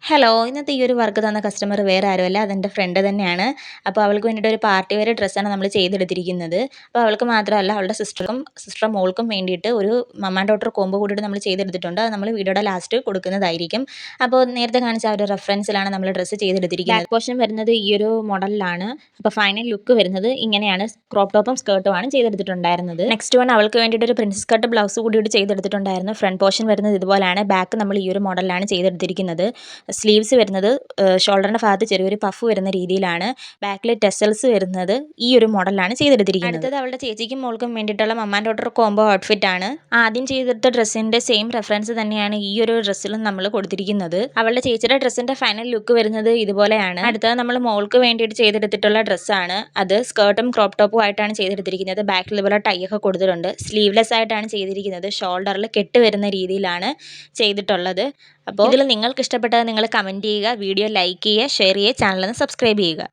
Hello, ഇന്നത്തെ ഈ ഒരു വർക്ക് തന്ന കസ്റ്റമർ വേറെ ആരുമല്ല, അതെൻ്റെ ഫ്രണ്ട് തന്നെയാണ്. അപ്പോൾ അവൾക്ക് വേണ്ടിയിട്ട് ഒരു പാർട്ടി വെയർ ഡ്രസ്സാണ് നമ്മൾ ചെയ്തെടുത്തിരിക്കുന്നത്. അപ്പോൾ അവൾക്ക് മാത്രമല്ല, അവളുടെ സിസ്റ്ററും മോൾക്കും വേണ്ടിയിട്ട് ഒരു മമ്മ ആൻഡ് ഡോട്ടർ കോംബോ കൂടിയിട്ട് നമ്മൾ ചെയ്തെടുത്തിട്ടുണ്ട്. അത് നമ്മൾ വീഡിയോയുടെ ലാസ്റ്റ് കൊടുക്കുന്നതായിരിക്കും. അപ്പോൾ നേരത്തെ കാണിച്ച ആ ഒരു റെഫറൻസിലാണ് നമ്മൾ ഡ്രസ്സ് ചെയ്തെടുത്തിരിക്കുന്നത്. ബാക്ക് പോർഷൻ വരുന്നത് ഈ ഒരു മോഡലിലാണ്. അപ്പോൾ ഫൈനൽ ലുക്ക് വരുന്നത് ഇങ്ങനെയാണ്. ക്രോപ്പ് ടോപ്പും സ്കേർട്ടുമാണ് ചെയ്തെടുത്തിട്ടുണ്ടായിരുന്നത്. നെക്സ്റ്റ് വൺ അവൾക്ക് വേണ്ടിയിട്ട് ഒരു പ്രിൻസസ് കട്ട് ബ്ലൗസ് കൂടിയിട്ട് ചെയ്തെടുത്തിട്ടുണ്ടായിരുന്നു. ഫ്രണ്ട് പോർഷൻ വരുന്നത് ഇതുപോലെയാണ്. ബാക്ക് നമ്മൾ ഈ ഒരു മോഡലിലാണ് ചെയ്തെടുത്തിരിക്കുന്നത്. സ്ലീവ്സ് വരുന്നത് ഷോൾഡറിൻ്റെ ഭാഗത്ത് ചെറിയൊരു പഫ് വരുന്ന രീതിയിലാണ്. ബാക്കിൽ ടെസൽസ് വരുന്നത് ഈ ഒരു മോഡലാണ് ചെയ്തെടുത്തിരിക്കുന്നത്. അടുത്തത് അവളുടെ ചേച്ചിക്കും മോൾക്കും വേണ്ടിയിട്ടുള്ള മമ്മ ആൻഡ് ഡോട്ടർ കോംബോ ഔട്ട്ഫിറ്റ് ആണ്. ആദ്യം ചെയ്തെടുത്ത ഡ്രസ്സിൻ്റെ സെയിം റെഫറൻസ് തന്നെയാണ് ഈ ഒരു ഡ്രസ്സിലും നമ്മൾ കൊടുത്തിരിക്കുന്നത്. അവളുടെ ചേച്ചിയുടെ ഡ്രസ്സിൻ്റെ ഫൈനൽ ലുക്ക് വരുന്നത് ഇതുപോലെയാണ്. അടുത്തത് നമ്മൾ മോൾക്ക് വേണ്ടിയിട്ട് ചെയ്തെടുത്തിട്ടുള്ള ഡ്രസ്സാണ്. അത് സ്കേർട്ടും ക്രോപ്പ് ടോപ്പും ആയിട്ടാണ് ചെയ്തെടുത്തിരിക്കുന്നത്. ബാക്കിൽ ഇതുപോലെ ടൈ ഒക്കെ കൊടുത്തിട്ടുണ്ട്. സ്ലീവ്ലെസ് ആയിട്ടാണ് ചെയ്തിരിക്കുന്നത്. ഷോൾഡറിൽ കെട്ട് വരുന്ന രീതിയിലാണ് ചെയ്തിട്ടുള്ളത്. അപ്പോൾ ഇതിൽ നിങ്ങൾക്ക് ഇഷ്ടപ്പെട്ടത് നിങ്ങൾ കമൻറ്റ് ചെയ്യുക, വീഡിയോ ലൈക്ക് ചെയ്യുക, ഷെയർ ചെയ്യുക, ചാനൽ ഒന്ന് സബ്സ്ക്രൈബ് ചെയ്യുക.